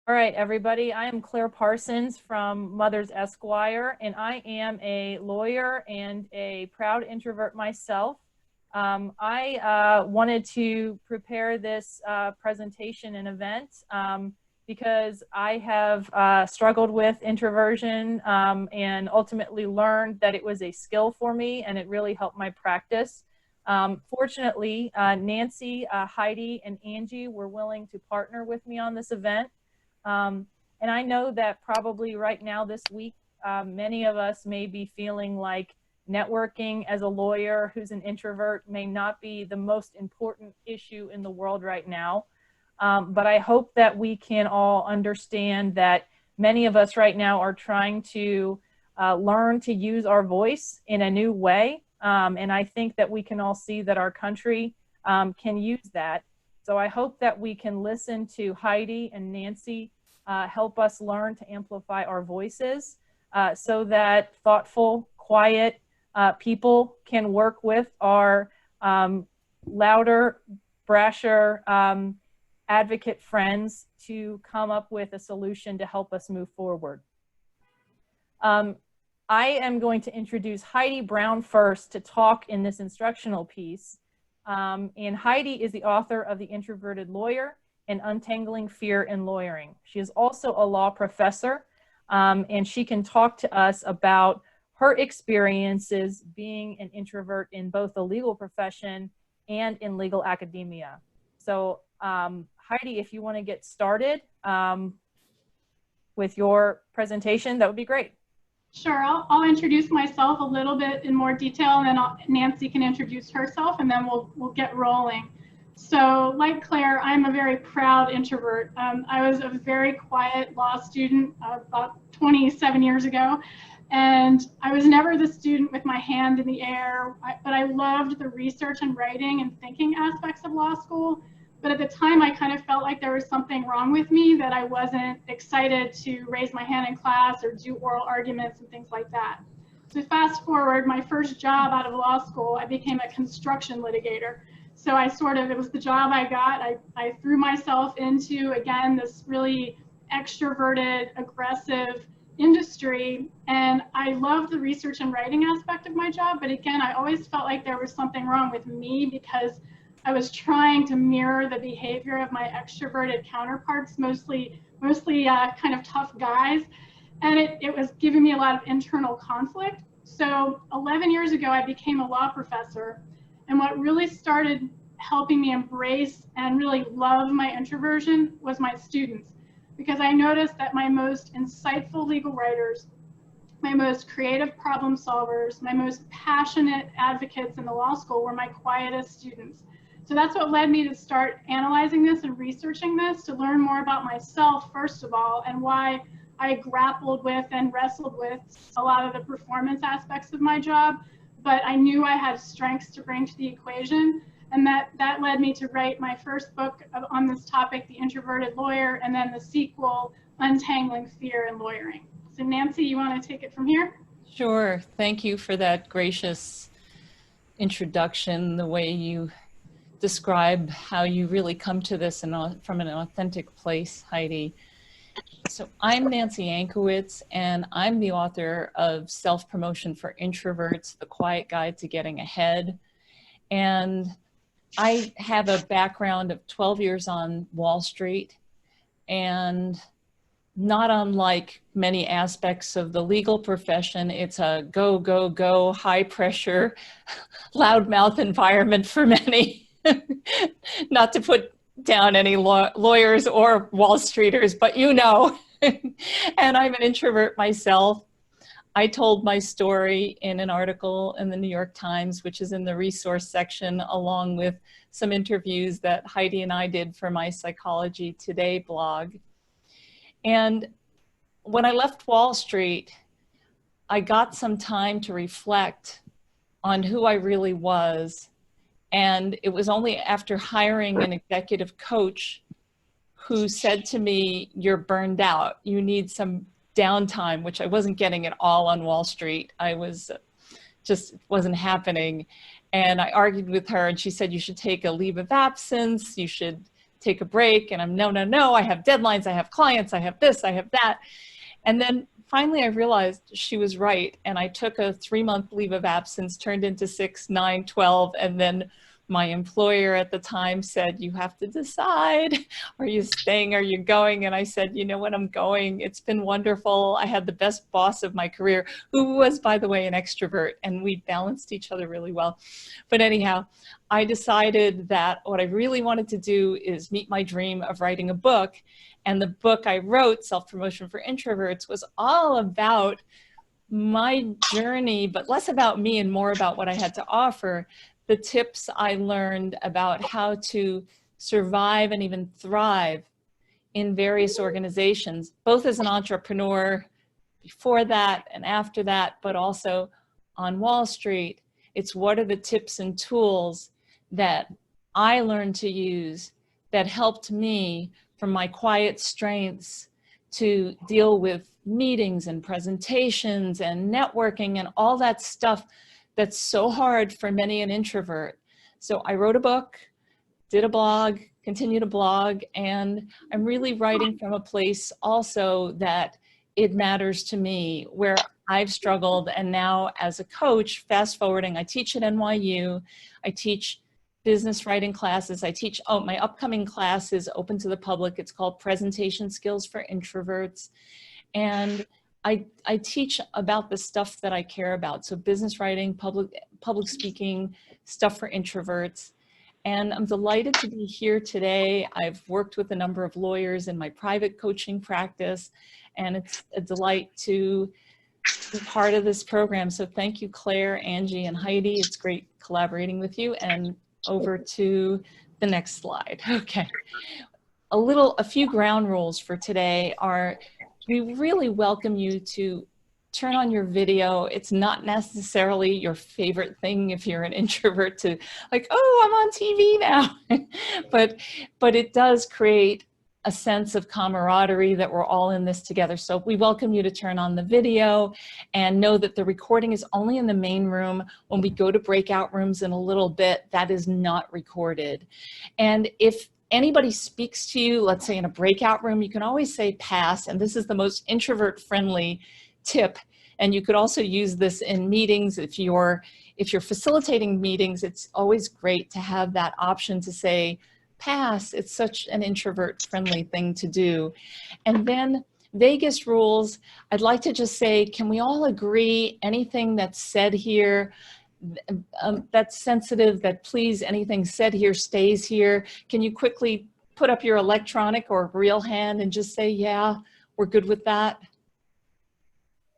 All right, everybody. I am Claire Parsons from MothersEsquire, and I am a lawyer and a proud introvert myself. I wanted to prepare this presentation and event because I have struggled with introversion and ultimately learned that it was a skill for me and it really helped my practice. Fortunately, Nancy, Heidi, and Angie were willing to partner with me on this event. And I know that probably right now this week, many of us may be feeling like networking as a lawyer who's an introvert may not be the most important issue in the world right now. But I hope that we can all understand that many of us right now are trying to learn to use our voice in a new way. And I think that we can all see that our country can use that. So I hope that we can listen to Heidi and Nancy help us learn to amplify our voices so that thoughtful, quiet people can work with our louder, brasher advocate friends to come up with a solution to help us move forward. I am going to introduce Heidi Brown first to talk in this instructional piece. And Heidi is the author of The Introverted Lawyer and Untangling Fear in Lawyering. She is also a law professor, and she can talk to us about her experiences being an introvert in both the legal profession and in legal academia. So Heidi, if you want to get started with your presentation, that would be great. Sure, I'll introduce myself a little bit in more detail, and then Nancy can introduce herself, and then we'll get rolling. So, like Claire, I'm a very proud introvert. I was a very quiet law student about 27 years ago, and I was never the student with my hand in the air, but I loved the research and writing and thinking aspects of law school. But at the time, I kind of felt like there was something wrong with me, that I wasn't excited to raise my hand in class or do oral arguments and things like that. So fast forward, my first job out of law school, I became a construction litigator. So it was the job I got. I threw myself into, again, this really extroverted, aggressive industry. And I loved the research and writing aspect of my job. But again, I always felt like there was something wrong with me because I was trying to mirror the behavior of my extroverted counterparts, mostly kind of tough guys. And it was giving me a lot of internal conflict. So 11 years ago, I became a law professor. And what really started helping me embrace and really love my introversion was my students. Because I noticed that my most insightful legal writers, my most creative problem solvers, my most passionate advocates in the law school were my quietest students. So that's what led me to start analyzing this and researching this, to learn more about myself, first of all, and why I grappled with and wrestled with a lot of the performance aspects of my job. But I knew I had strengths to bring to the equation. And that led me to write my first book on this topic, The Introverted Lawyer, and then the sequel, Untangling Fear in Lawyering. So Nancy, you want to take it from here? Sure. Thank you for that gracious introduction, the way you describe how you really come to this from an authentic place, Heidi. So I'm Nancy Ancowitz, and I'm the author of Self-Promotion for Introverts, The Quiet Guide to Getting Ahead. And I have a background of 12 years on Wall Street, and not unlike many aspects of the legal profession, it's a go, go, go, high pressure, loudmouth environment for many. Not to put down any lawyers or Wall Streeters, but you know. And I'm an introvert myself. I told my story in an article in the New York Times, which is in the resource section, along with some interviews that Heidi and I did for my Psychology Today blog. And when I left Wall Street, I got some time to reflect on who I really was. And it was only after hiring an executive coach who said to me, "You're burned out. You need some downtime," which I wasn't getting at all on Wall Street. I was just wasn't happening. And I argued with her, and she said, "You should take a leave of absence. You should take a break, and I'm no, I have deadlines, I have clients, I have this, I have that. And then finally I realized she was right. And I took a 3-month leave of absence, turned into 6, 9, 12. And then my employer at the time said, you have to decide, are you staying, are you going? And I said, you know what, I'm going. It's been wonderful. I had the best boss of my career, who was, by the way, an extrovert, and we balanced each other really well. But anyhow, I decided that what I really wanted to do is meet my dream of writing a book. And the book I wrote, Self-Promotion for Introverts, was all about my journey, but less about me and more about what I had to offer. The tips I learned about how to survive and even thrive in various organizations, both as an entrepreneur before that and after that, but also on Wall Street. It's what are the tips and tools that I learned to use that helped me from my quiet strengths to deal with meetings and presentations and networking and all that stuff that's so hard for many an introvert. So I wrote a book, did a blog, continue to blog, and I'm really writing from a place also that it matters to me, where I've struggled. And now as a coach, fast forwarding, I teach at NYU, I teach business writing classes. I teach, my upcoming class is open to the public. It's called Presentation Skills for Introverts. And I teach about the stuff that I care about. So business writing, public speaking, stuff for introverts. And I'm delighted to be here today. I've worked with a number of lawyers in my private coaching practice, and it's a delight to be part of this program. So thank you, Claire, Angie, and Heidi. It's great collaborating with you. And over to the next slide. Okay. A few ground rules for today are, we really welcome you to turn on your video. It's not necessarily your favorite thing if you're an introvert to like, oh, I'm on TV now. but it does create a sense of camaraderie that we're all in this together. So we welcome you to turn on the video and know that the recording is only in the main room. When we go to breakout rooms in a little bit, that is not recorded. And if anybody speaks to you, let's say in a breakout room, you can always say pass. And this is the most introvert friendly tip. And you could also use this in meetings. If you're facilitating meetings, it's always great to have that option to say pass. It's such an introvert friendly thing to do. And then Vegas rules, I'd like to just say, can we all agree anything that's said here that's sensitive, that please, anything said here stays here? Can you quickly put up your electronic or real hand and just say, yeah, we're good with that?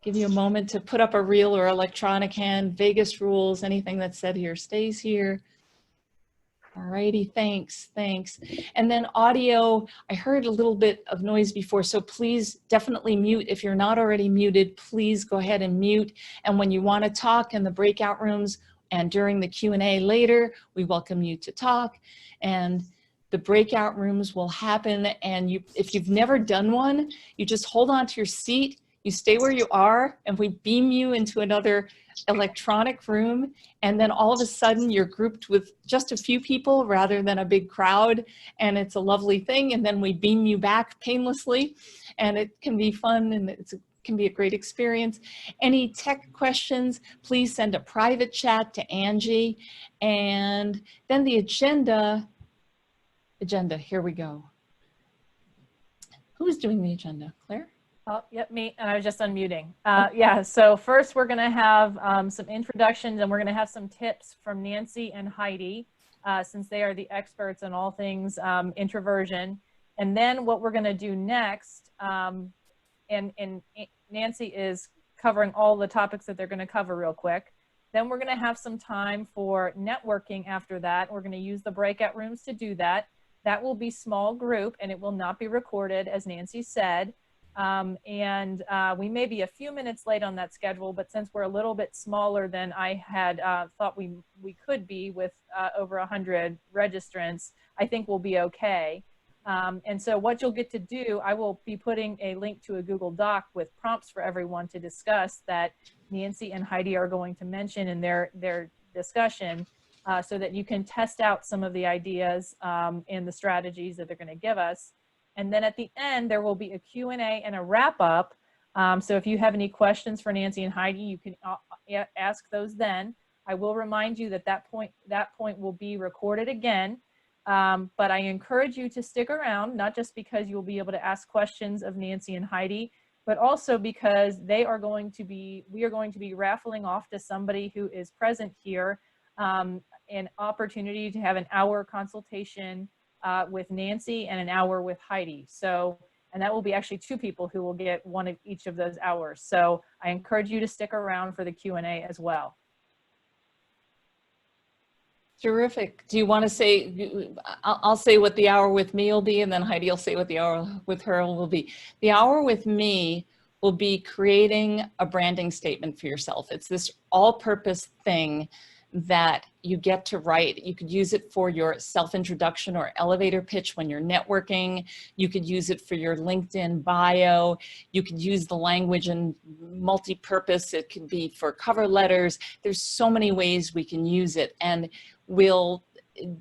Give you a moment to put up a real or electronic hand. Vegas rules, anything that's said here stays here. Alrighty, thanks. And then audio, I heard a little bit of noise before, so please definitely mute. If you're not already muted, please go ahead and mute. And when you want to talk in the breakout rooms and during the Q&A later, we welcome you to talk. And the breakout rooms will happen, and if you've never done one, you just hold on to your seat, you stay where you are, and we beam you into another electronic room, and then all of a sudden you're grouped with just a few people rather than a big crowd, and it's a lovely thing. And then we beam you back painlessly, and it can be fun, and it can be a great experience. Any tech questions, please send a private chat to Angie. And then the agenda, here we go. Who's doing the agenda? Claire? Oh, yep, me, and I was just unmuting. Yeah, so first we're gonna have some introductions, and we're gonna have some tips from Nancy and Heidi, since they are the experts in all things introversion. And then what we're gonna do next, and Nancy is covering all the topics that they're gonna cover real quick. Then we're gonna have some time for networking after that. We're gonna use the breakout rooms to do that. That will be small group, and it will not be recorded, as Nancy said. We may be a few minutes late on that schedule, but since we're a little bit smaller than I had thought we could be with over 100 registrants, I think we'll be okay. And so what you'll get to do, I will be putting a link to a Google Doc with prompts for everyone to discuss that Nancy and Heidi are going to mention in their discussion. so that you can test out some of the ideas and the strategies that they're going to give us. And then at the end, there will be a Q&A and a wrap up. So if you have any questions for Nancy and Heidi, you can ask those then. I will remind you that that point will be recorded again. But I encourage you to stick around, not just because you'll be able to ask questions of Nancy and Heidi, but also because we are going to be raffling off to somebody who is present here an opportunity to have an hour consultation with Nancy and an hour with Heidi. So, and that will be actually 2 people who will get one of each of those hours. So I encourage you to stick around for the Q&A as well. Terrific. Do you want to say, I'll say what the hour with me will be, and then Heidi will say what the hour with her will be. The hour with me will be creating a branding statement for yourself. It's this all-purpose thing that you get to write. You could use it for your self-introduction or elevator pitch when you're networking. You could use it for your LinkedIn bio. You could use the language in multi-purpose. It could be for cover letters. There's so many ways we can use it. And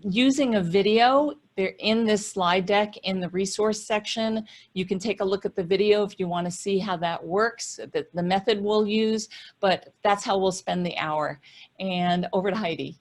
using a video, they're in this slide deck in the resource section. You can take a look at the video if you want to see how that works, the method we'll use, but that's how we'll spend the hour. And over to Heidi.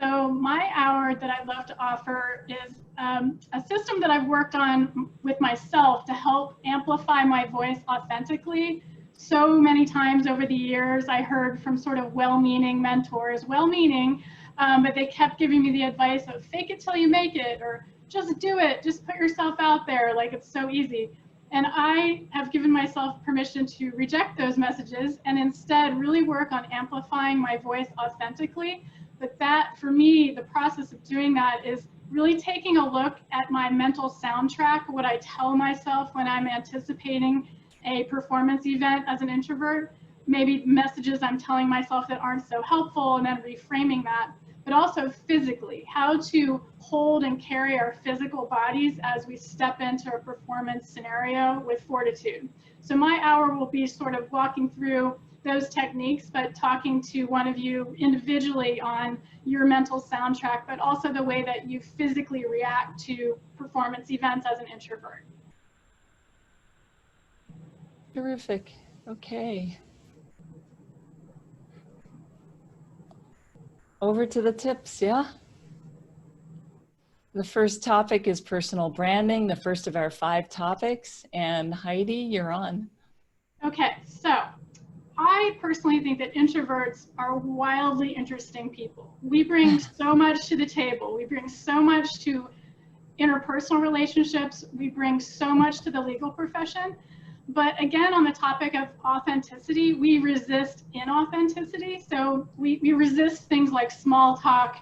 So my hour that I'd love to offer is a system that I've worked on with myself to help amplify my voice authentically. So many times over the years, I heard from sort of well-meaning mentors, but they kept giving me the advice of fake it till you make it, or just do it, just put yourself out there, like it's so easy. And I have given myself permission to reject those messages and instead really work on amplifying my voice authentically. But that, for me, the process of doing that is really taking a look at my mental soundtrack, what I tell myself when I'm anticipating a performance event as an introvert, maybe messages I'm telling myself that aren't so helpful, and then reframing that. But also physically, how to hold and carry our physical bodies as we step into a performance scenario with fortitude. So my hour will be sort of walking through those techniques, but talking to one of you individually on your mental soundtrack, but also the way that you physically react to performance events as an introvert. Terrific. Okay. Over to the tips, yeah? The first topic is personal branding, the first of our 5 topics. And Heidi, you're on. Okay, so I personally think that introverts are wildly interesting people. We bring so much to the table. We bring so much to interpersonal relationships. We bring so much to the legal profession. But again, on the topic of authenticity, we resist inauthenticity. So we resist things like small talk.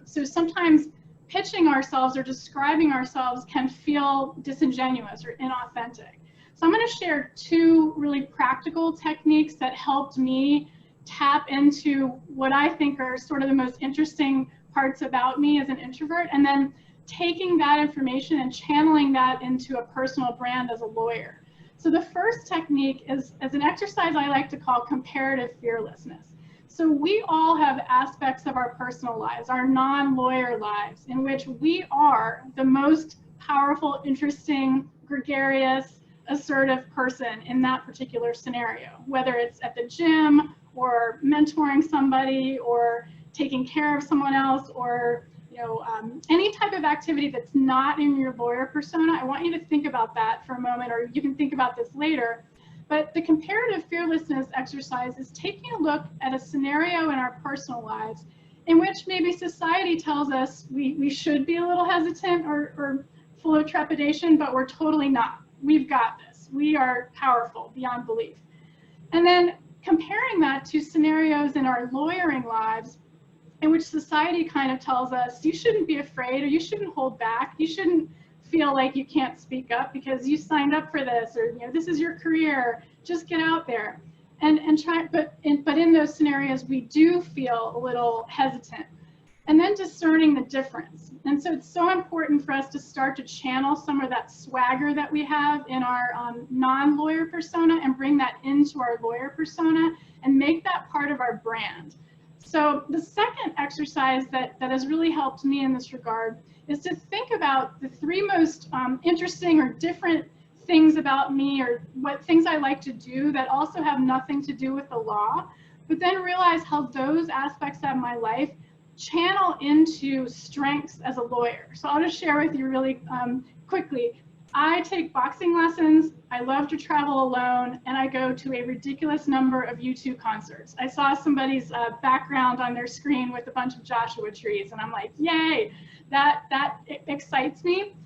So sometimes pitching ourselves or describing ourselves can feel disingenuous or inauthentic. So I'm going to share 2 really practical techniques that helped me tap into what I think are sort of the most interesting parts about me as an introvert, and then taking that information and channeling that into a personal brand as a lawyer. So the first technique is an exercise I like to call comparative fearlessness. So we all have aspects of our personal lives, our non-lawyer lives, in which we are the most powerful, interesting, gregarious, assertive person in that particular scenario, whether it's at the gym or mentoring somebody or taking care of someone else, or any type of activity that's not in your lawyer persona. I want you to think about that for a moment, or you can think about this later. But the comparative fearlessness exercise is taking a look at a scenario in our personal lives in which maybe society tells us we should be a little hesitant or full of trepidation, but we're totally not. We've got this. We are powerful beyond belief. And then comparing that to scenarios in our lawyering lives in which society kind of tells us you shouldn't be afraid, or you shouldn't hold back, you shouldn't feel like you can't speak up because you signed up for this, or this is your career, just get out there and try. But in those scenarios we do feel a little hesitant, and then discerning the difference. And so it's so important for us to start to channel some of that swagger that we have in our non-lawyer persona and bring that into our lawyer persona and make that part of our brand. So the second exercise that has really helped me in this regard is to think about the three most interesting or different things about me, or what things I like to do that also have nothing to do with the law, but then realize how those aspects of my life channel into strengths as a lawyer. So I'll just share with you really quickly. I take boxing lessons, I love to travel alone, and I go to a ridiculous number of U2 concerts. I saw somebody's background on their screen with a bunch of Joshua trees, and I'm like, yay, that excites me.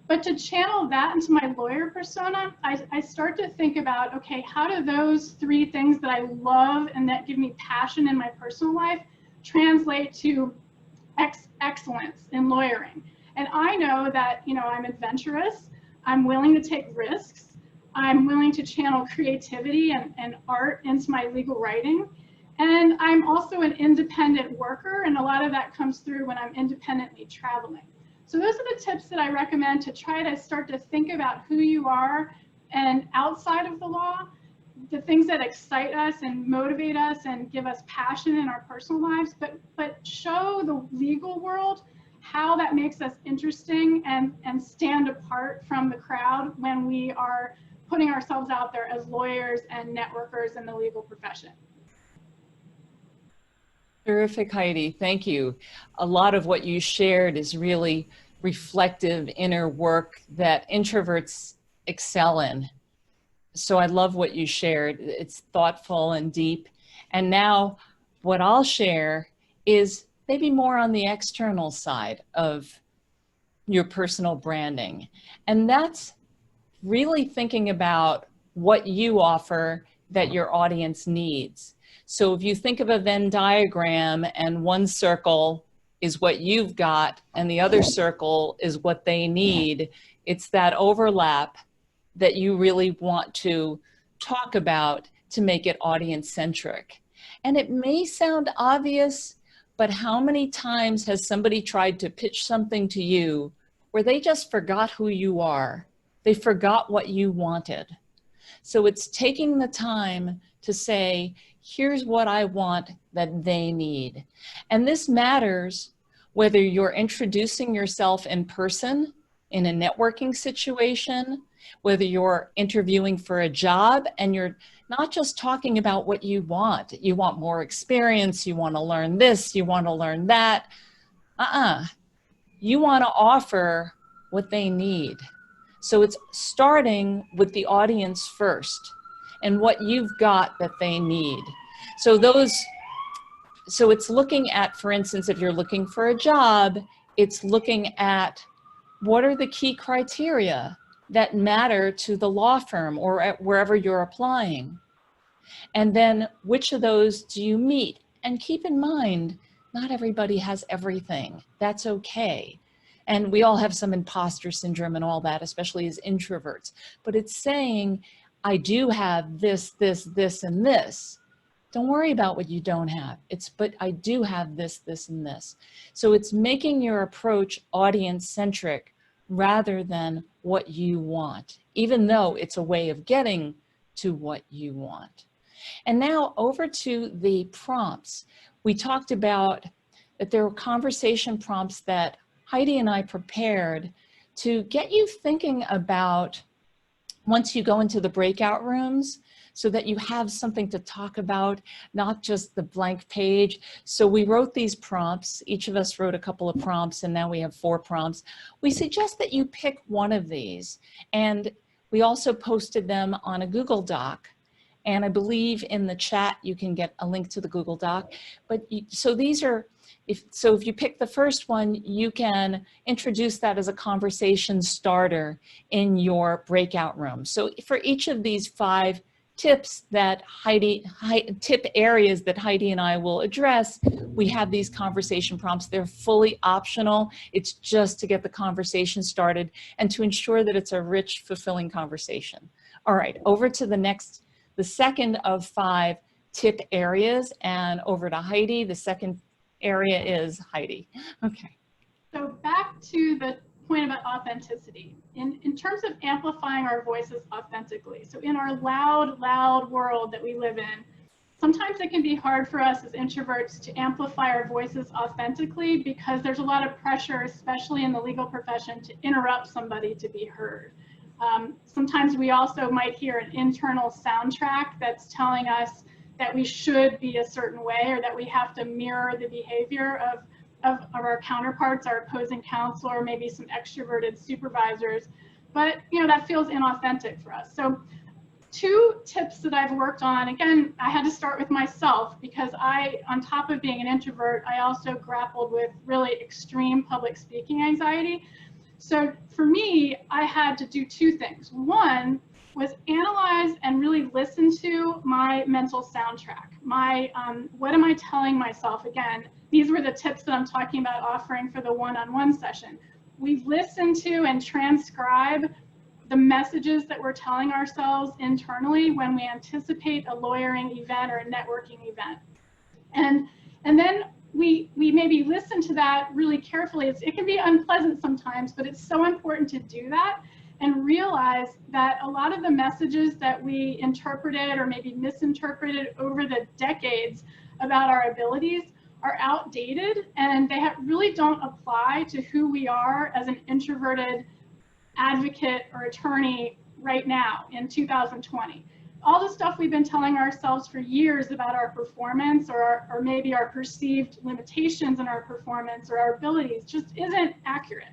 But to channel that into my lawyer persona, I start to think about, okay, how do those three things that I love and that give me passion in my personal life translate to excellence in lawyering? And I know that, you know, I'm adventurous, I'm willing to take risks, I'm willing to channel creativity and art into my legal writing, and I'm also an independent worker, and a lot of that comes through when I'm independently traveling. So those are the tips that I recommend to try to start to think about who you are and outside of the law, the things that excite us and motivate us and give us passion in our personal lives, but show the legal world how that makes us interesting and stand apart from the crowd when we are putting ourselves out there as lawyers and networkers in the legal profession. Terrific, Heidi. Thank you. A lot of what you shared is really reflective inner work that introverts excel in. So I love what you shared. It's thoughtful and deep. And now what I'll share is maybe more on the external side of your personal branding. And that's really thinking about what you offer that your audience needs. So if you think of a Venn diagram and one circle is what you've got and the other circle is what they need, it's that overlap that you really want to talk about to make it audience centric. And it may sound obvious, but how many times has somebody tried to pitch something to you where they just forgot who you are? They forgot what you wanted. So it's taking the time to say, here's what I want that they need. And this matters whether you're introducing yourself in person in a networking situation, whether you're interviewing for a job and you're not just talking about what you want. You want more experience, you want to learn this, you want to learn that. You want to offer what they need. So it's starting with the audience first and what you've got that they need. So it's looking at, for instance, if you're looking for a job, it's looking at what are the key criteria that matter to the law firm or at wherever you're applying. And then which of those do you meet? And keep in mind, not everybody has everything. That's okay. And we all have some imposter syndrome and all that, especially as introverts. But it's saying, I do have this, this, this, and this. Don't worry about what you don't have. But I do have this, this, and this. So it's making your approach audience-centric rather than what you want, even though it's a way of getting to what you want. And now over to the prompts. We talked about that there were conversation prompts that Heidi and I prepared to get you thinking about once you go into the breakout rooms, so that you have something to talk about, not just the blank page. So we wrote these prompts. Each of us wrote a couple of prompts, and now we have 4 prompts. We suggest that you pick one of these. And we also posted them on a Google Doc. And I believe in the chat, you can get a link to the Google Doc. So these are, if you pick the first one, you can introduce that as a conversation starter in your breakout room. So for each of these 5 tips that tip areas that Heidi and I will address, we have these conversation prompts. They're fully optional. It's just to get the conversation started and to ensure that it's a rich, fulfilling conversation. All right, over to the second of 5 tip areas, and over to Heidi. The second area is Heidi. Okay. So back to the point about authenticity. In terms of amplifying our voices authentically. So in our loud world that we live in, sometimes it can be hard for us as introverts to amplify our voices authentically because there's a lot of pressure, especially in the legal profession, to interrupt somebody to be heard. Sometimes we also might hear an internal soundtrack that's telling us that we should be a certain way, or that we have to mirror the behavior of our counterparts, our opposing counsel, or maybe some extroverted supervisors. But that feels inauthentic for us. So 2 tips that I've worked on, again, I had to start with myself because on top of being an introvert, I also grappled with really extreme public speaking anxiety. So for me, I had to do 2 things. One was analyze and really listen to my mental soundtrack. What am I telling myself? Again, these were the tips that I'm talking about offering for the one-on-one session. We listen to and transcribe the messages that we're telling ourselves internally when we anticipate a lawyering event or a networking event. And then we maybe listen to that really carefully. It can be unpleasant sometimes, but it's so important to do that and realize that a lot of the messages that we interpreted or maybe misinterpreted over the decades about our abilities are outdated, and they really don't apply to who we are as an introverted advocate or attorney right now in 2020. All the stuff we've been telling ourselves for years about our performance or maybe our perceived limitations in our performance or our abilities just isn't accurate.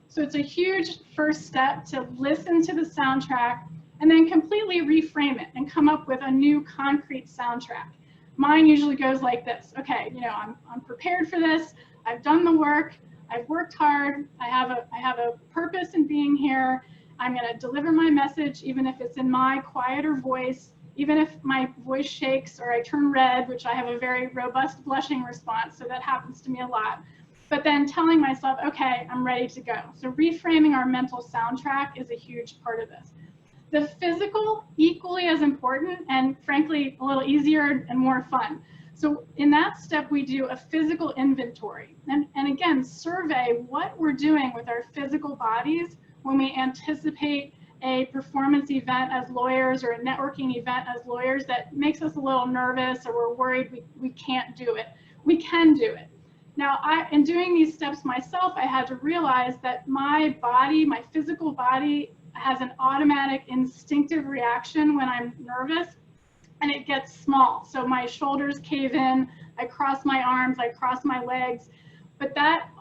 So it's a huge first step to listen to the soundtrack and then completely reframe it and come up with a new concrete soundtrack. Mine usually goes like this. Okay, I'm prepared for this. I've done the work. I've worked hard. I have a purpose in being here. I'm going to deliver my message, even if it's in my quieter voice, even if my voice shakes or I turn red, which I have a very robust blushing response, so that happens to me a lot. But then telling myself, okay, I'm ready to go. So reframing our mental soundtrack is a huge part of this. The physical, equally as important, and frankly, a little easier and more fun. So in that step, we do a physical inventory. And again, survey what we're doing with our physical bodies when we anticipate a performance event as lawyers or a networking event as lawyers that makes us a little nervous or we're worried we can't do it. We can do it. Now, in doing these steps myself, I had to realize that my body, my physical body, has an automatic instinctive reaction when I'm nervous, and it gets small. So my shoulders cave in, I cross my arms, I cross my legs, but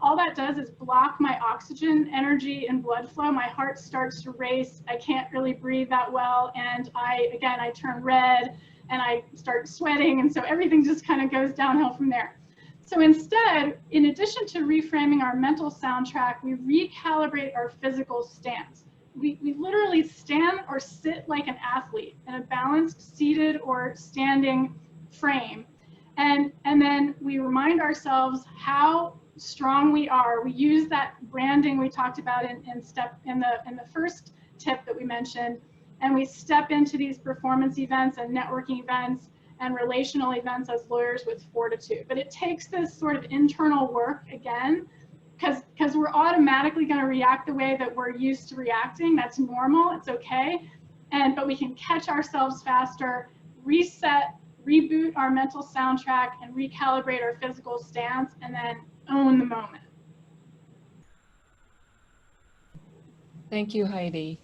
all that does is block my oxygen, energy, and blood flow. My heart starts to race, I can't really breathe that well, and I turn red, and I start sweating, and so everything just kind of goes downhill from there. So instead, in addition to reframing our mental soundtrack, we recalibrate our physical stance. We literally stand or sit like an athlete in a balanced seated or standing frame. And then we remind ourselves how strong we are. We use that branding we talked about in the first tip that we mentioned, and we step into these performance events and networking events and relational events as lawyers with fortitude. But it takes this sort of internal work again, because we're automatically going to react the way that we're used to reacting. That's normal, it's okay. But we can catch ourselves faster, reset, reboot our mental soundtrack, and recalibrate our physical stance, and then own the moment. Thank you, Heidi.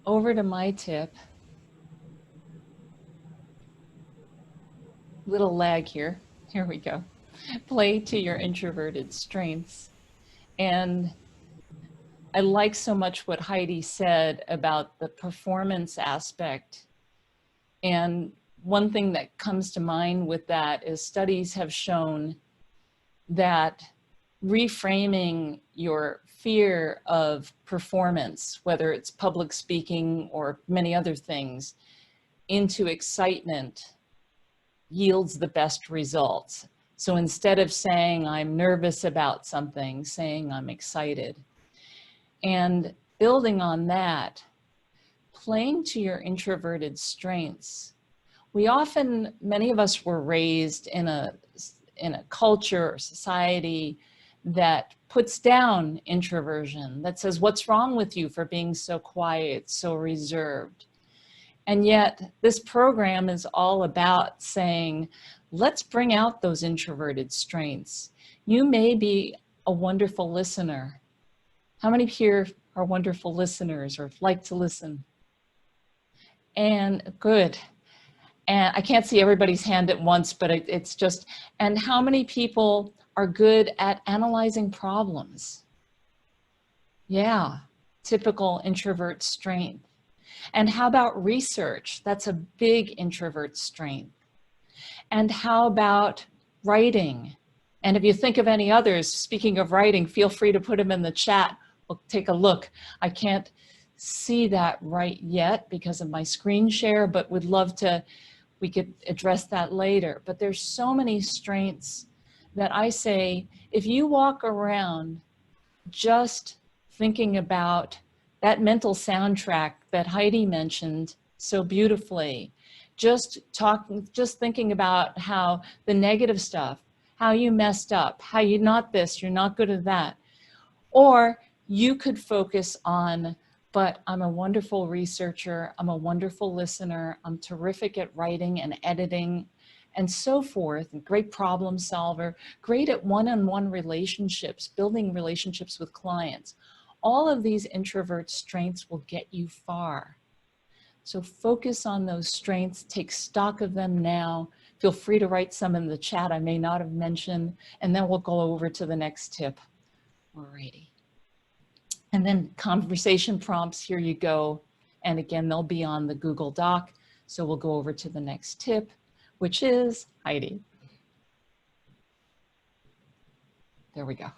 Over to my tip. Little lag here. Here we go. Play to your introverted strengths. And I like so much what Heidi said about the performance aspect. And one thing that comes to mind with that is studies have shown that reframing your fear of performance, whether it's public speaking or many other things, into excitement yields the best results. So instead of saying I'm nervous about something, saying I'm excited. And building on that, playing to your introverted strengths. Many of us were raised in a culture or society that puts down introversion, that says, what's wrong with you for being so quiet, so reserved? And yet this program is all about saying, let's bring out those introverted strengths. You may be a wonderful listener. How many here are wonderful listeners or like to listen? And good. And I can't see everybody's hand at once, but it's just, and how many people are good at analyzing problems? Yeah, typical introvert strength. And how about research? That's a big introvert strength. And how about writing? And if you think of any others, speaking of writing, feel free to put them in the chat. We'll take a look. I can't see that right yet because of my screen share, but would love to, we could address that later. But there's so many strengths that I say, if you walk around just thinking about that mental soundtrack that Heidi mentioned so beautifully, just thinking about how the negative stuff, how you messed up, how you're not this, you're not good at that. Or you could focus on, but I'm a wonderful researcher, I'm a wonderful listener, I'm terrific at writing and editing and so forth, and great problem solver, great at one-on-one relationships, building relationships with clients. All of these introvert strengths will get you far. So focus on those strengths, take stock of them now. Feel free to write some in the chat I may not have mentioned, and then we'll go over to the next tip. Alrighty. And then conversation prompts, here you go. And again, they'll be on the Google Doc. So we'll go over to the next tip, which is Heidi. There we go.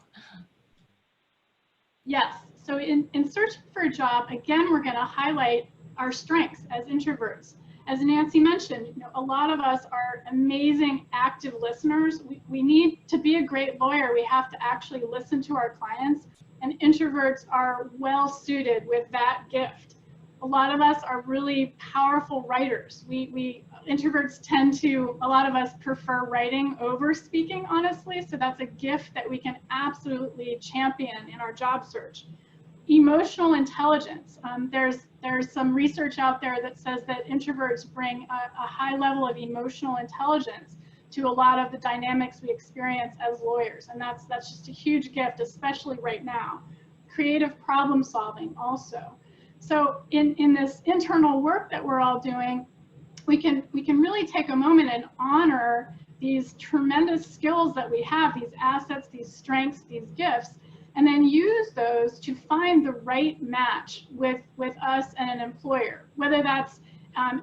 Yes, so in searching for a job, again, we're going to highlight our strengths as introverts. As Nancy mentioned, a lot of us are amazing active listeners. We need to be a great lawyer. We have to actually listen to our clients, and introverts are well suited with that gift. A lot of us are really powerful writers. Introverts tend to, a lot of us prefer writing over speaking, honestly, so that's a gift that we can absolutely champion in our job search. Emotional intelligence. There's some research out there that says that introverts bring a high level of emotional intelligence to a lot of the dynamics we experience as lawyers, and that's just a huge gift, especially right now. Creative problem solving also. So in this internal work that we're all doing, we can really take a moment and honor these tremendous skills that we have, these assets, these strengths, these gifts, and then use those to find the right match with us and an employer, whether that's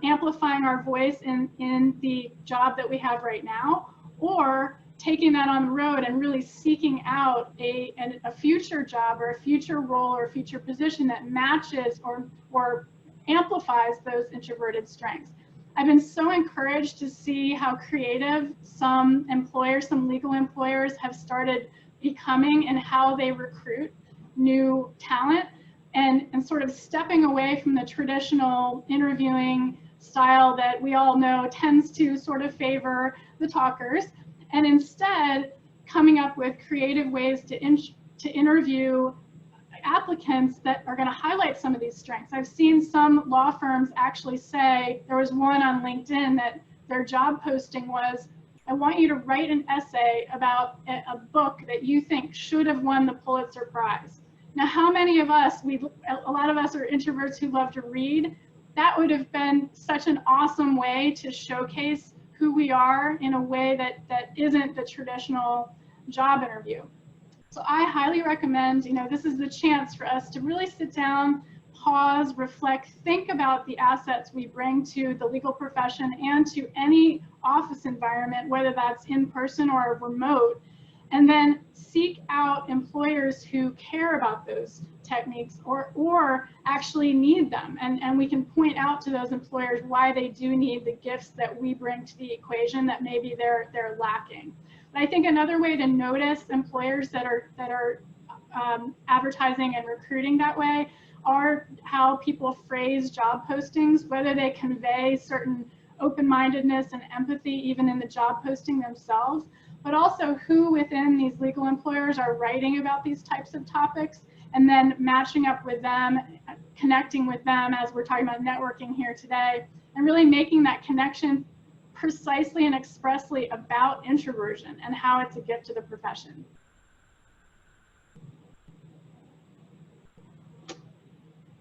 amplifying our voice in the job that we have right now, or taking that on the road and really seeking out a future job or a future role or a future position that matches or amplifies those introverted strengths. I've been so encouraged to see how creative some employers, some legal employers have started becoming and how they recruit new talent, and sort of stepping away from the traditional interviewing style that we all know tends to sort of favor the talkers, and instead coming up with creative ways to interview applicants that are going to highlight some of these strengths. I've seen some law firms actually say, there was one on LinkedIn that their job posting was, I want you to write an essay about a book that you think should have won the Pulitzer Prize. Now, how many of us, a lot of us are introverts who love to read. That would have been such an awesome way to showcase who we are in a way that isn't the traditional job interview. So I highly recommend, this is the chance for us to really sit down, pause, reflect, think about the assets we bring to the legal profession and to any office environment, whether that's in person or remote, and then seek out employers who care about those techniques or actually need them. And we can point out to those employers why they do need the gifts that we bring to the equation that maybe they're lacking. But I think another way to notice employers that are advertising and recruiting that way are how people phrase job postings, whether they convey certain open-mindedness and empathy even in the job posting themselves, but also who within these legal employers are writing about these types of topics, and then matching up with them, connecting with them as we're talking about networking here today, and really making that connection precisely and expressly about introversion and how it's a gift to the profession.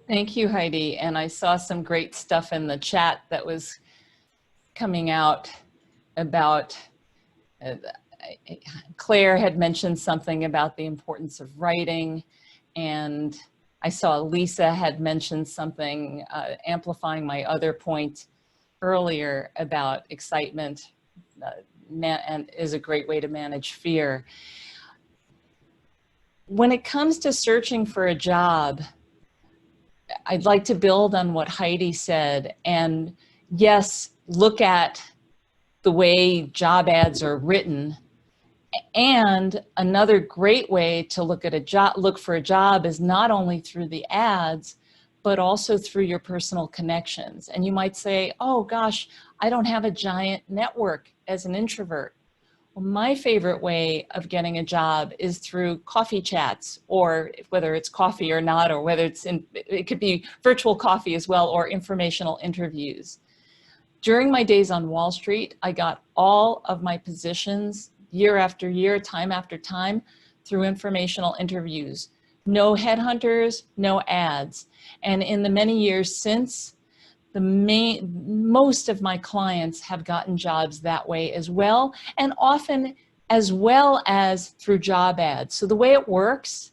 Thank you, Heidi. And I saw some great stuff in the chat that was coming out about, Claire had mentioned something about the importance of writing, and I saw Lisa had mentioned something, amplifying my other point earlier about excitement and is a great way to manage fear. When it comes to searching for a job, I'd like to build on what Heidi said, and yes, look at the way job ads are written. And another great way to look at a job, look for a job, is not only through the ads, but also through your personal connections. And you might say, oh gosh, I don't have a giant network as an introvert. Well, my favorite way of getting a job is through coffee chats, or whether it's coffee or not, or whether it could be virtual coffee as well, or informational interviews. During my days on Wall Street, I got all of my positions year after year, time after time, through informational interviews. No headhunters, no ads. And in the many years since, most of my clients have gotten jobs that way as well, and often as well as through job ads. So the way it works,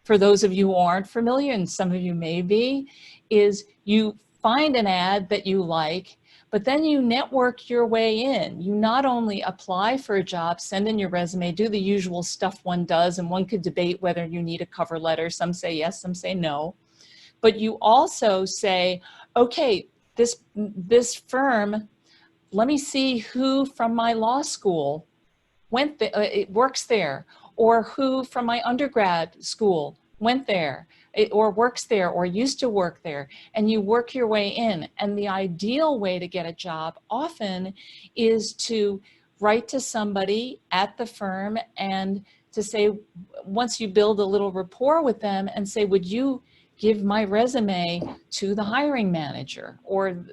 for those of you who aren't familiar, and some of you may be, is you find an ad that you like, but then you network your way in. You not only apply for a job, send in your resume, do the usual stuff one does, and one could debate whether you need a cover letter. Some say yes, some say no. But you also say, okay, this firm, let me see who from my law school went there, works there, or who from my undergrad school went there, or works there, or used to work there, and you work your way in. And the ideal way to get a job often is to write to somebody at the firm and to say, once you build a little rapport with them, and say, would you give my resume to the hiring manager, or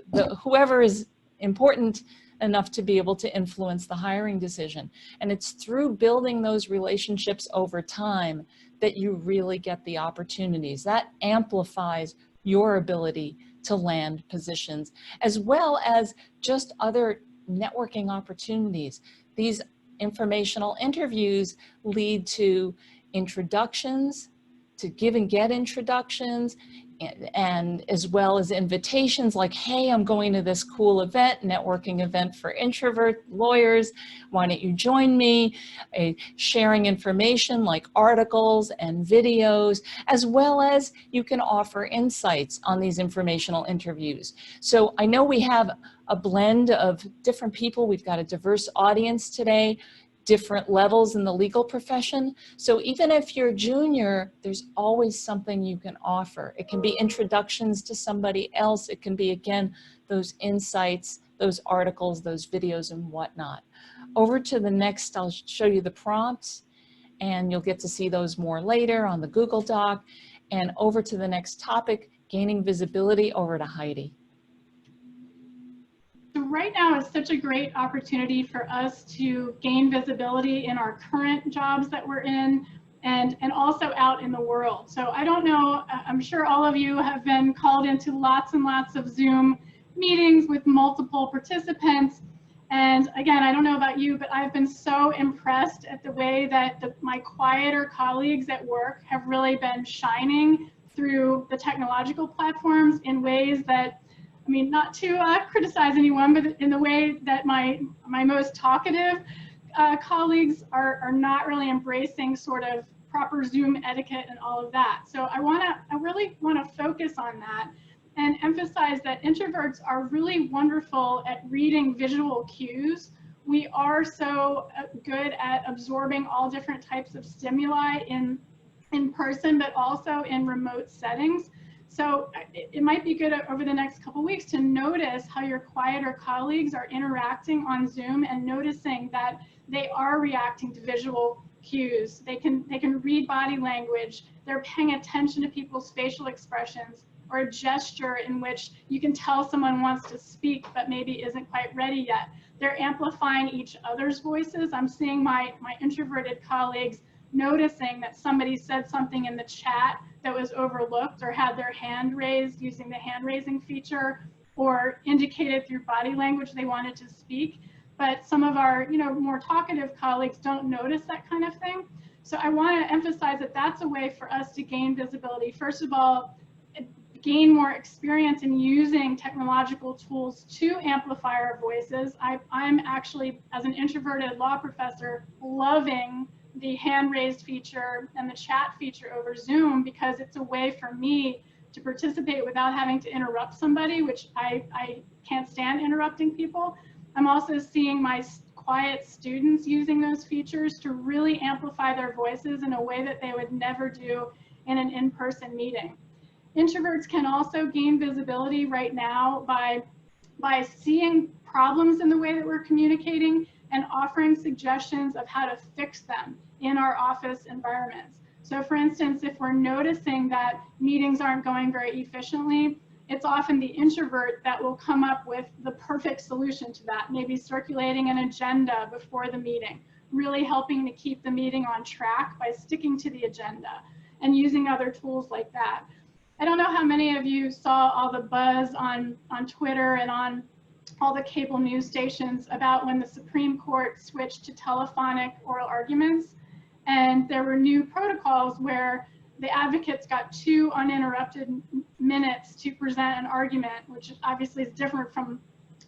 whoever is important enough to be able to influence the hiring decision. And it's through building those relationships over time that you really get the opportunities. That amplifies your ability to land positions, as well as just other networking opportunities. These informational interviews lead to introductions, to give and get introductions, and as well as invitations like, hey, I'm going to this cool event, networking event for introvert lawyers. Why don't you join me? Sharing information like articles and videos, as well as you can offer insights on these informational interviews. So I know we have a blend of different people. We've got a diverse audience today, different levels in the legal profession. So even if you're junior, there's always something you can offer. It can be introductions to somebody else. It can be, again, those insights, those articles, those videos, and whatnot. Over to the next, I'll show you the prompts, and you'll get to see those more later on the Google Doc. And over to the next topic, gaining visibility, over to Heidi. So right now is such a great opportunity for us to gain visibility in our current jobs that we're in, and also out in the world. So I don't know, I'm sure all of you have been called into lots and lots of Zoom meetings with multiple participants. And again, I don't know about you, but I've been so impressed at the way that my quieter colleagues at work have really been shining through the technological platforms in ways that, I mean, not to criticize anyone, but in the way that my most talkative colleagues are not really embracing sort of proper Zoom etiquette and all of that. So I really want to focus on that and emphasize that introverts are really wonderful at reading visual cues. We are so good at absorbing all different types of stimuli in person, but also in remote settings. So it might be good over the next couple weeks to notice how your quieter colleagues are interacting on Zoom, and noticing that they are reacting to visual cues. They can read body language. They're paying attention to people's facial expressions, or a gesture in which you can tell someone wants to speak but maybe isn't quite ready yet. They're amplifying each other's voices. I'm seeing my introverted colleagues noticing that somebody said something in the chat that was overlooked, or had their hand raised using the hand raising feature, or indicated through body language they wanted to speak. But some of our more talkative colleagues don't notice that kind of thing. So I want to emphasize that that's a way for us to gain visibility. First of all, gain more experience in using technological tools to amplify our voices. I'm actually, as an introverted law professor, loving the hand raised feature and the chat feature over Zoom, because it's a way for me to participate without having to interrupt somebody, which I can't stand interrupting people. I'm also seeing my quiet students using those features to really amplify their voices in a way that they would never do in an in-person meeting. Introverts can also gain visibility right now by seeing problems in the way that we're communicating and offering suggestions of how to fix them in our office environments. So for instance, if we're noticing that meetings aren't going very efficiently, it's often the introvert that will come up with the perfect solution to that, maybe circulating an agenda before the meeting, really helping to keep the meeting on track by sticking to the agenda and using other tools like that. I don't know how many of you saw all the buzz on Twitter and on all the cable news stations about when the Supreme Court switched to telephonic oral arguments, and there were new protocols where the advocates got 2 uninterrupted minutes to present an argument, which obviously is different from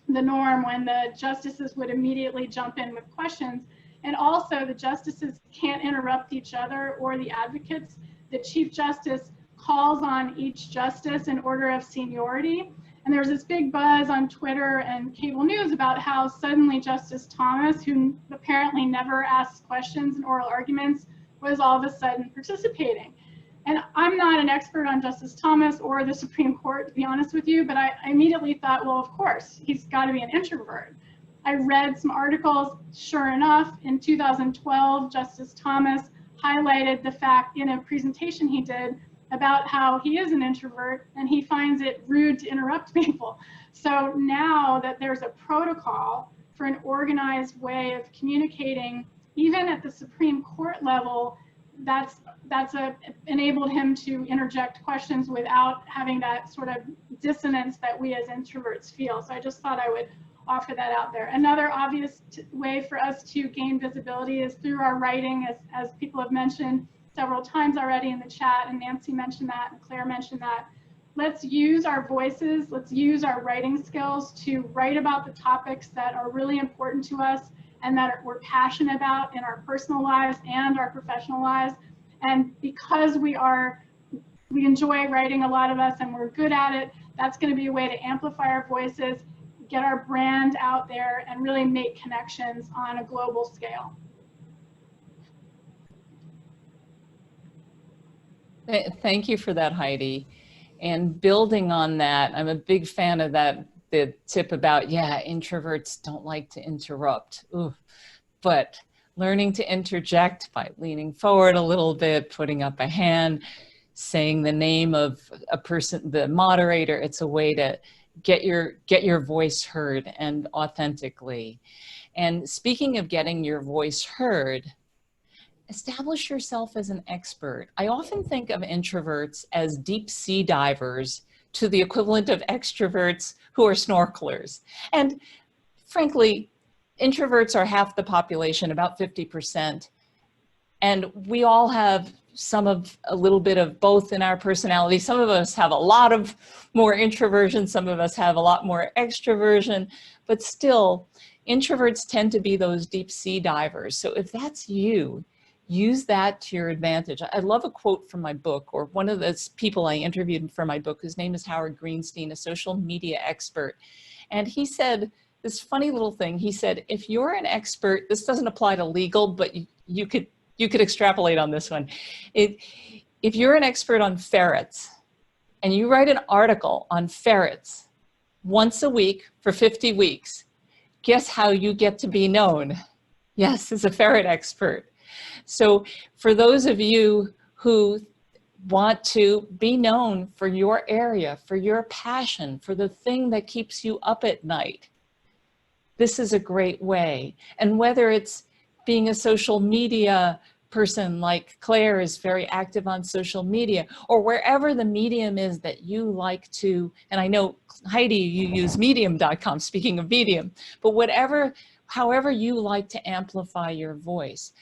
the norm when the justices would immediately jump in with questions. And also the justices can't interrupt each other or the advocates. The Chief Justice calls on each justice in order of seniority. And there was this big buzz on Twitter and cable news about how suddenly Justice Thomas, who apparently never asks questions in oral arguments, was all of a sudden participating. And I'm not an expert on Justice Thomas or the Supreme Court, to be honest with you, but I immediately thought, well, of course, he's got to be an introvert. I read some articles. Sure enough, in 2012, Justice Thomas highlighted the fact in a presentation he did about how he is an introvert and he finds it rude to interrupt people. So now that there's a protocol for an organized way of communicating, even at the Supreme Court level, that's enabled him to interject questions without having that sort of dissonance that we as introverts feel. So I just thought I would offer that out there. Another obvious way for us to gain visibility is through our writing, as people have mentioned several times already in the chat, and Nancy mentioned that, and Claire mentioned that. Let's use our voices, let's use our writing skills to write about the topics that are really important to us and that we're passionate about in our personal lives and our professional lives. And because we enjoy writing, a lot of us, and we're good at it, that's going to be a way to amplify our voices, get our brand out there, and really make connections on a global scale. Thank you for that, Heidi. And building on that, I'm a big fan of that, the tip about, yeah, introverts don't like to interrupt. Ooh. But learning to interject by leaning forward a little bit, putting up a hand, saying the name of a person, the moderator, it's a way to get your voice heard and authentically. And speaking of getting your voice heard, establish yourself as an expert. I often think of introverts as deep sea divers to the equivalent of extroverts who are snorkelers. And frankly, introverts are half the population, about 50%. And we all have a little bit of both in our personality. Some of us have a lot of more introversion, some of us have a lot more extroversion, but still, introverts tend to be those deep sea divers. So if that's you, use that to your advantage. I love a quote from my book, or one of the people I interviewed for my book, his name is Howard Greenstein, a social media expert. And he said this funny little thing. He said, if you're an expert, this doesn't apply to legal, but you could extrapolate on this one. If you're an expert on ferrets and you write an article on ferrets once a week for 50 weeks, guess how you get to be known? Yes, is a ferret expert. So for those of you who want to be known for your area, for your passion, for the thing that keeps you up at night, this is a great way. And whether it's being a social media person like Claire is very active on social media, or wherever the medium is that you like to, and I know Heidi, you use medium.com, speaking of medium, but however you like to amplify your voice,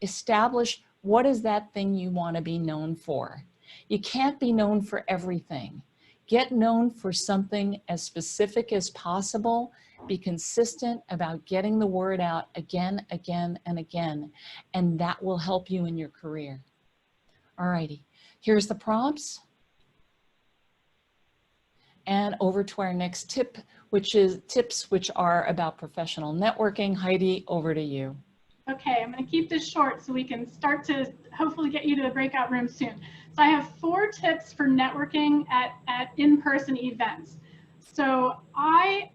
establish what is that thing you want to be known for. You can't be known for everything. Get known for something as specific as possible. Be consistent about getting the word out again, again, and again, and that will help you in your career. All righty, here's the prompts. And over to our next tip, which is tips which are about professional networking. Heidi, over to you. Okay, I'm going to keep this short so we can start to hopefully get you to the breakout room soon. So I have 4 tips for networking at in-person events. So I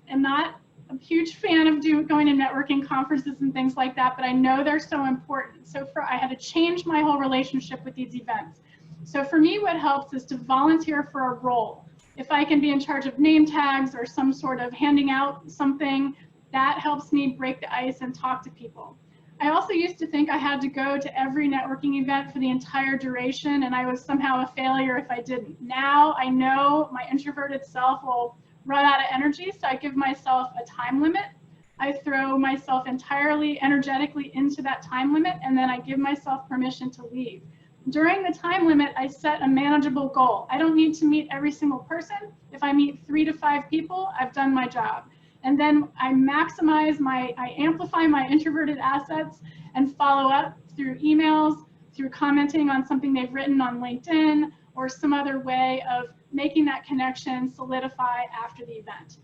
am not a huge fan of going to networking conferences and things like that, but I know they're so important. So I had to change my whole relationship with these events. So for me, what helps is to volunteer for a role. If I can be in charge of name tags or some sort of handing out something, that helps me break the ice and talk to people. I also used to think I had to go to every networking event for the entire duration and I was somehow a failure if I didn't. Now I know my introverted self will run out of energy, so I give myself a time limit. I throw myself entirely energetically into that time limit and then I give myself permission to leave. During the time limit, I set a manageable goal. I don't need to meet every single person. If I meet 3 to 5 people, I've done my job. And then I I amplify my introverted assets and follow up through emails, through commenting on something they've written on LinkedIn, or some other way of making that connection solidify after the event.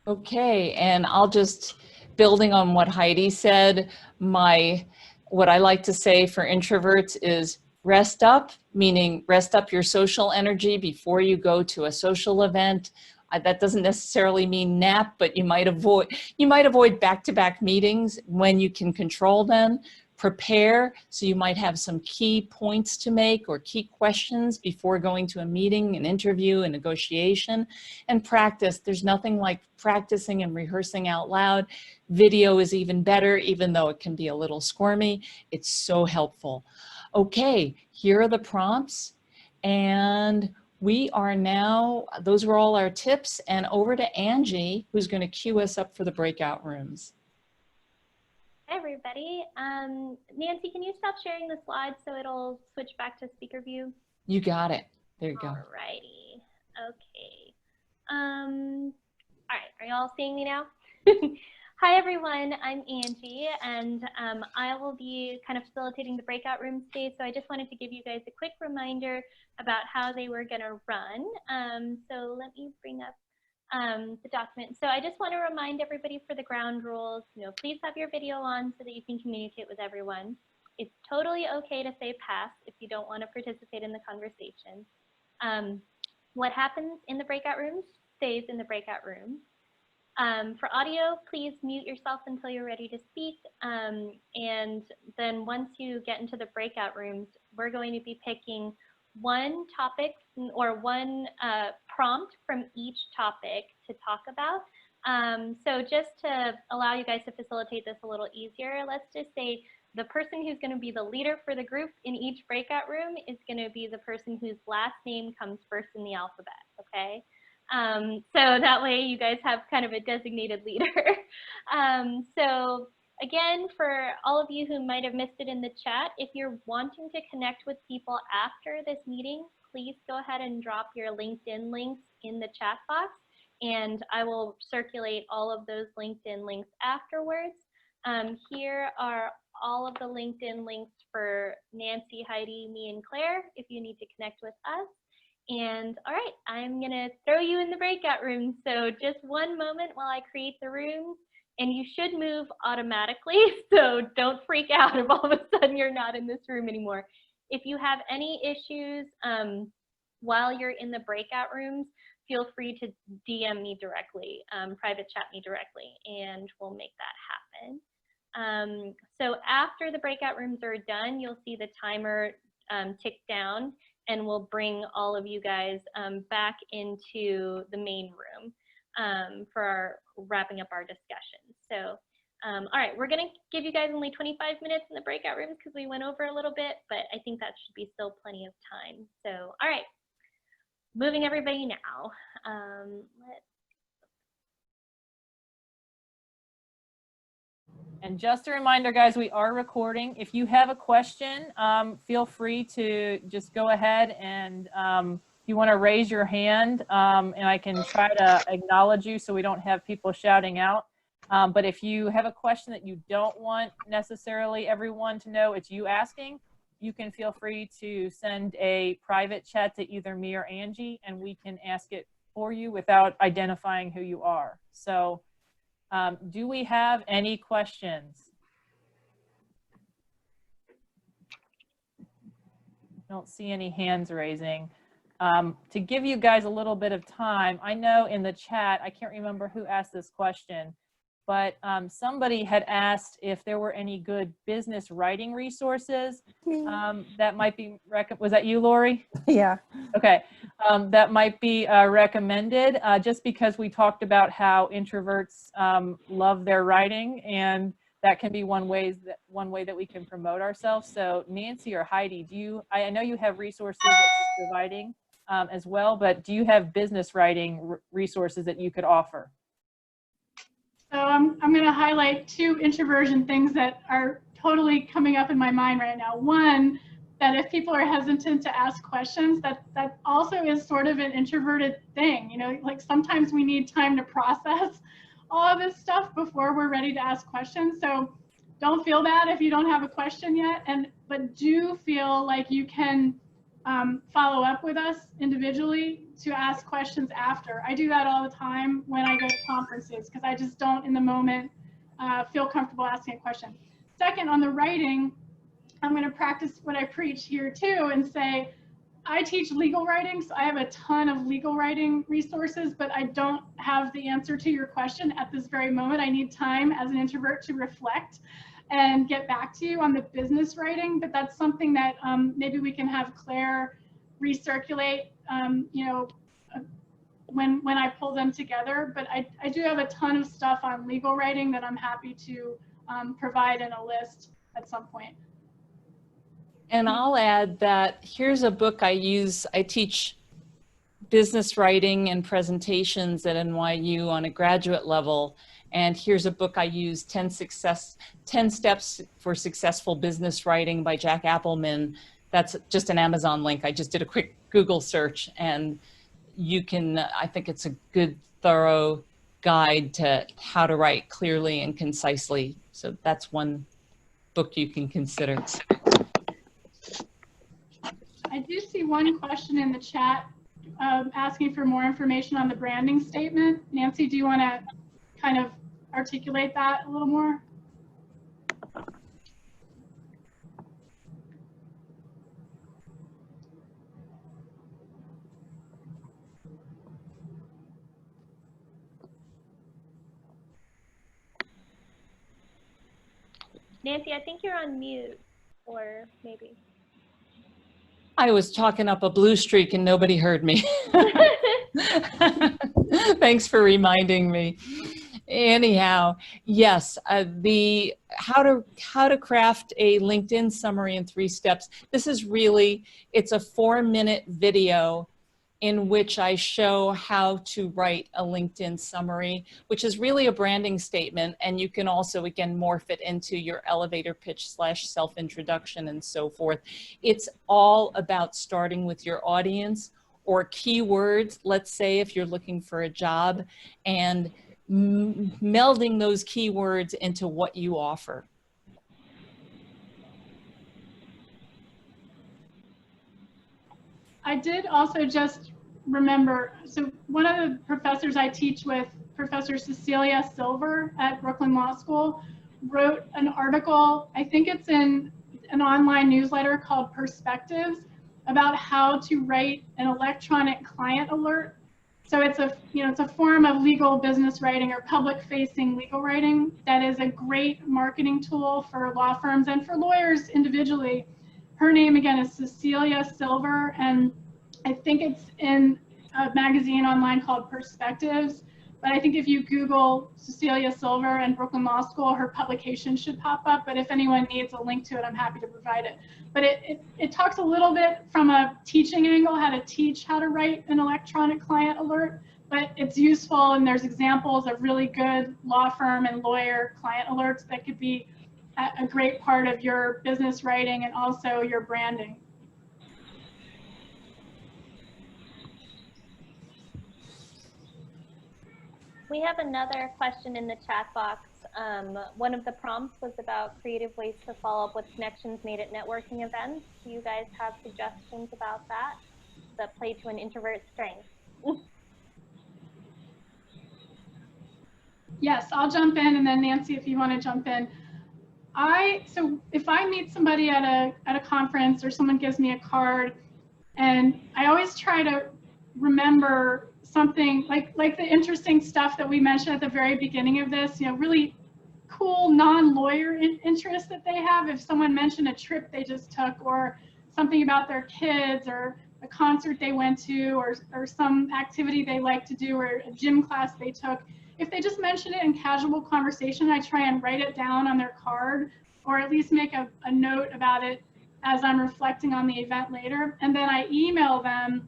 Okay, and I'll just, building on what Heidi said, what I like to say for introverts is rest up, meaning rest up your social energy before you go to a social event. That doesn't necessarily mean nap, but you might avoid back-to-back meetings when you can control them. Prepare, so you might have some key points to make or key questions before going to a meeting, an interview, a negotiation, and practice. There's nothing like practicing and rehearsing out loud. Video is even better, even though it can be a little squirmy. It's so helpful. Okay, here are the prompts, and we are now, those were all our tips, and over to Angie, who's going to cue us up for the breakout rooms. Hi, everybody. Nancy, can you stop sharing the slides so it'll switch back to speaker view? You got it. There you go. Alrighty. Okay. All right. Are y'all seeing me now? Hi, everyone. I'm Angie, and I will be kind of facilitating the breakout room today. So I just wanted to give you guys a quick reminder about how they were going to run. So let me bring up the document. So I just want to remind everybody for the ground rules, please have your video on so that you can communicate with everyone. It's totally okay to say pass if you don't want to participate in the conversation. What happens in the breakout rooms stays in the breakout room. For audio, please mute yourself until you're ready to speak. And then once you get into the breakout rooms, we're going to be picking one topic or one prompt from each topic to talk about. So just to allow you guys to facilitate this a little easier, let's just say the person who's going to be the leader for the group in each breakout room is going to be the person whose last name comes first in the alphabet, okay? So that way you guys have kind of a designated leader. So again, for all of you who might have missed it in the chat, if you're wanting to connect with people after this meeting, please go ahead and drop your LinkedIn links in the chat box, and I will circulate all of those LinkedIn links afterwards. Here are all of the LinkedIn links for Nancy, Heidi, me, and Claire if you need to connect with us. And all right, I'm gonna throw you in the breakout room. So just one moment while I create the rooms, and you should move automatically. So don't freak out if all of a sudden you're not in this room anymore. If you have any issues while you're in the breakout rooms, feel free to DM me directly, private chat me directly, and we'll make that happen. So after the breakout rooms are done, you'll see the timer tick down, and we'll bring all of you guys back into the main room for wrapping up our discussion. So, all right, we're gonna give you guys only 25 minutes in the breakout rooms because we went over a little bit, but I think that should be still plenty of time. So, all right, moving everybody now. And just a reminder, guys, we are recording. If you have a question, feel free to just go ahead and if you want to raise your hand, and I can try to acknowledge you so we don't have people shouting out. But if you have a question that you don't want necessarily everyone to know it's you asking, you can feel free to send a private chat to either me or Angie, and we can ask it for you without identifying who you are. So do we have any questions? Don't see any hands raising. To give you guys a little bit of time, I know in the chat, I can't remember who asked this question, but somebody had asked if there were any good business writing resources that might be, was that you, Lori? Yeah. Okay, that might be recommended just because we talked about how introverts love their writing, and that can be one way that we can promote ourselves. So Nancy or Heidi, do you, I know you have resources that you're providing as well, but do you have business writing resources that you could offer? So I'm going to highlight two introversion things that are totally coming up in my mind right now. One, that if people are hesitant to ask questions, that also is sort of an introverted thing. You know, like sometimes we need time to process all of this stuff before we're ready to ask questions. So don't feel bad if you don't have a question yet, but do feel like you can follow up with us individually to ask questions after. I do that all the time when I go to conferences because I just don't in the moment feel comfortable asking a question. Second, on the writing, I'm going to practice what I preach here too and say, I teach legal writing, so I have a ton of legal writing resources, but I don't have the answer to your question at this very moment. I need time as an introvert to reflect and get back to you on the business writing, but that's something that maybe we can have Claire recirculate, you know, when I pull them together. But I do have a ton of stuff on legal writing that I'm happy to provide in a list at some point. And I'll add that here's a book I use. I teach business writing and presentations at NYU on a graduate level. And here's a book I use, 10 Steps for Successful Business Writing by Jack Appelman. That's just an Amazon link. I just did a quick Google search, and you can, I think it's a good, thorough guide to how to write clearly and concisely. So that's one book you can consider. I do see one question in the chat asking for more information on the branding statement. Nancy, do you want to kind of articulate that a little more? Nancy, I think you're on mute, or maybe. I was talking up a blue streak and nobody heard me. Thanks for reminding me. Anyhow, yes, the how to craft a LinkedIn summary in 3 steps. This is really, it's a 4-minute video in which I show how to write a LinkedIn summary, which is really a branding statement. And you can also, again, morph it into your elevator pitch / self-introduction and so forth. It's all about starting with your audience or keywords, let's say if you're looking for a job, and melding those keywords into what you offer. I did also just remember, so one of the professors I teach with, Professor Cecilia Silver at Brooklyn Law School, wrote an article, I think it's in an online newsletter called Perspectives, about how to write an electronic client alert. So it's a form of legal business writing or public-facing legal writing that is a great marketing tool for law firms and for lawyers individually. Her name again is Cecilia Silver, and I think it's in a magazine online called Perspectives. But I think if you Google Cecilia Silver and Brooklyn Law School, her publication should pop up. But if anyone needs a link to it, I'm happy to provide it. But it talks a little bit from a teaching angle, how to teach how to write an electronic client alert. But it's useful, and there's examples of really good law firm and lawyer client alerts that could be a great part of your business writing and also your branding. We have another question in the chat box. One of the prompts was about creative ways to follow up with connections made at networking events. Do you guys have suggestions about that play to an introvert's strength? Yes, I'll jump in, and then Nancy, if you want to jump in. So if I meet somebody at a conference or someone gives me a card, and I always try to remember something like the interesting stuff that we mentioned at the very beginning of this, really cool non-lawyer interests that they have. If someone mentioned a trip they just took, or something about their kids, or a concert they went to, or some activity they like to do, or a gym class they took, if they just mention it in casual conversation, I try and write it down on their card, or at least make a note about it as I'm reflecting on the event later. And then I email them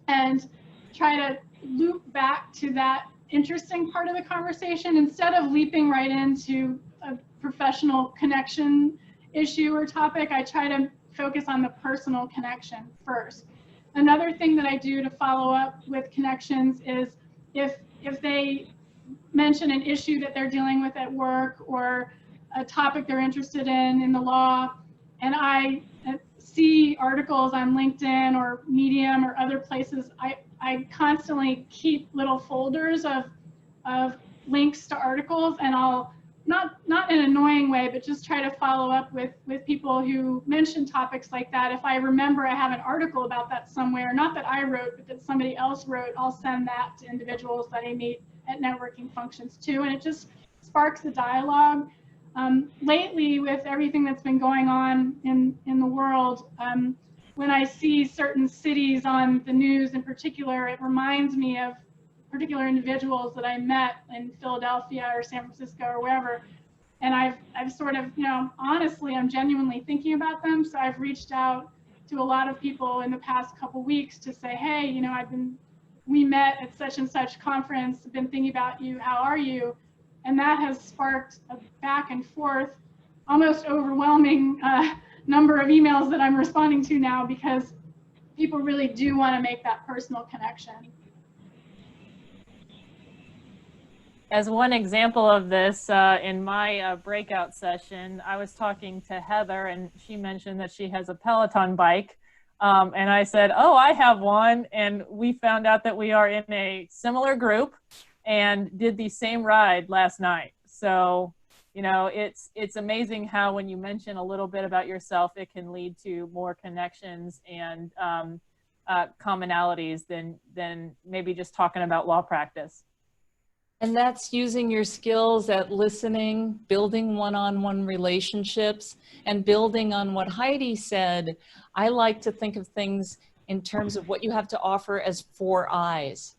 and try to loop back to that interesting part of the conversation instead of leaping right into a professional connection issue or topic. I try to focus on the personal connection first. Another thing that I do to follow up with connections is if they mention an issue that they're dealing with at work or a topic they're interested in the law, and I see articles on LinkedIn or Medium or other places, I constantly keep little folders of links to articles, and I'll not in an annoying way, but just try to follow up with people who mention topics like that. If I remember I have an article about that somewhere, not that I wrote, but that somebody else wrote, I'll send that to individuals that I meet at networking functions too, and it just sparks a dialogue. Lately, with everything that's been going on in the world, when I see certain cities on the news in particular, it reminds me of particular individuals that I met in Philadelphia or San Francisco or wherever. And I've sort of, honestly, I'm genuinely thinking about them. So I've reached out to a lot of people in the past couple weeks to say, hey, we met at such and such conference, I've been thinking about you, how are you? And that has sparked a back and forth, almost overwhelming number of emails that I'm responding to now, because people really do want to make that personal connection. As one example of this, in my breakout session, I was talking to Heather, and she mentioned that she has a Peloton bike. And I said, oh, I have one. And we found out that we are in a similar group and did the same ride last night. So, it's amazing how when you mention a little bit about yourself, it can lead to more connections and commonalities than maybe just talking about law practice. And that's using your skills at listening, building one-on-one relationships, and building on what Heidi said. I like to think of things in terms of what you have to offer as 4 eyes.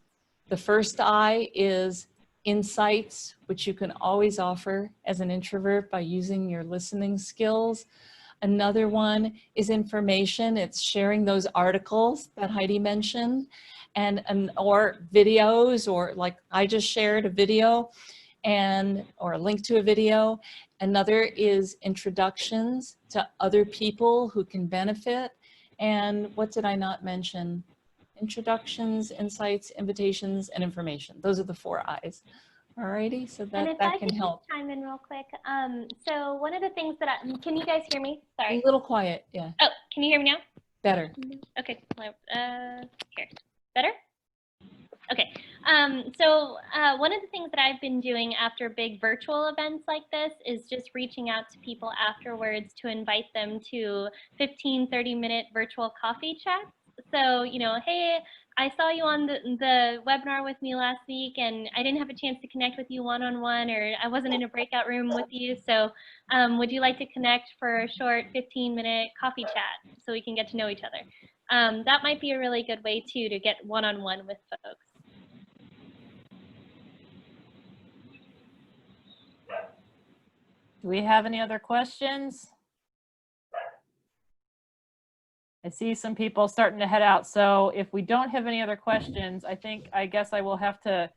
The first eye is insights, which you can always offer as an introvert by using your listening skills. Another one is information. It's sharing those articles that Heidi mentioned. Or videos, or like I just shared a video or a link to a video. Another is introductions to other people who can benefit. And what did I not mention? Introductions, insights, invitations, and information. Those are the 4 eyes. Alrighty, so that can help. Chime in real quick. So one of the things that can you guys hear me? Sorry. A little quiet, yeah. Oh, can you hear me now? Better. Okay. Here. Better? Okay. One of the things that I've been doing after big virtual events like this is just reaching out to people afterwards to invite them to 15, 30-minute virtual coffee chats. So, you know, hey, I saw you on the webinar with me last week and I didn't have a chance to connect with you one-on-one, or I wasn't in a breakout room with you. So would you like to connect for a short 15-minute coffee chat so we can get to know each other? That might be a really good way too to get one-on-one with folks. Do we have any other questions? I see some people starting to head out. So if we don't have any other questions, I guess I will have to,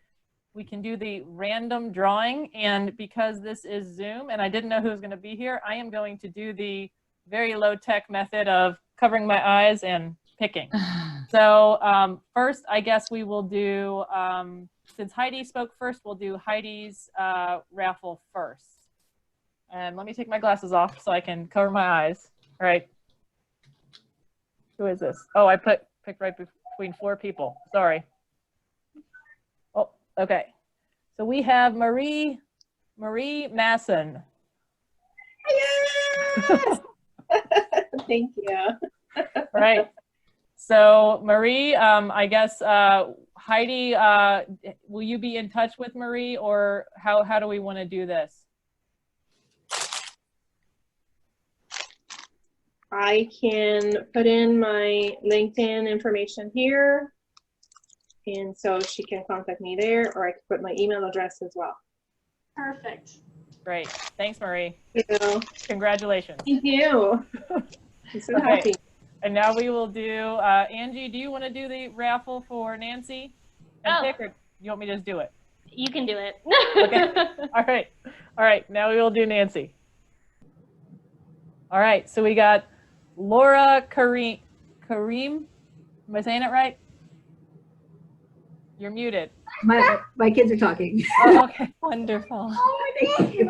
we can do the random drawing. And because this is Zoom and I didn't know who was going to be here, I am going to do the very low tech method of covering my eyes and picking. So first, I guess we will do, since Heidi spoke first, we'll do Heidi's raffle first. And let me take my glasses off so I can cover my eyes. All right. Who is this? Oh, I picked right between 4 people. Sorry. Oh, okay. So we have Marie Masson. Yes! Thank you. All right. So Marie, I guess Heidi, will you be in touch with Marie, or how do we want to do this? I can put in my LinkedIn information here, and so she can contact me there, or I can put my email address as well. Perfect. Great. Thanks, Marie. Thank you. Congratulations. Thank you. I'm so Okay. happy. And now we will do, Angie, do you want to do the raffle for Nancy and pick, or you want me to just do it? You can do it. Okay. All right. All right. Now we will do Nancy. All right. So we got Laura Kareem. Am I saying it right? You're muted. My kids are talking. Oh, okay. Wonderful. Great.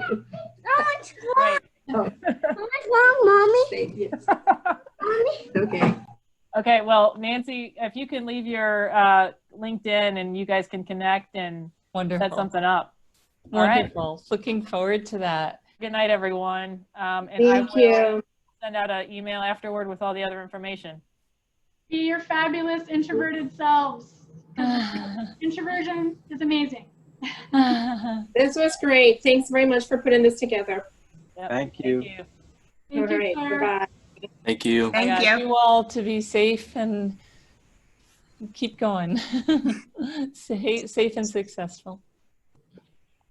Mommy. Yes. Okay. Okay. Well, Nancy, if you can leave your LinkedIn and you guys can connect and Wonderful. set something up. All right. Wonderful. Looking forward to that. Good night, everyone. And Thank I will you. send out an email afterward with all the other information. Be your fabulous introverted selves. Introversion is amazing. This was great. Thanks very much for putting this together. Yep. Thank you. Thank you. Thank All you, right. Claire. Goodbye. Thank you. Thank you all to be safe and keep going. Safe and successful.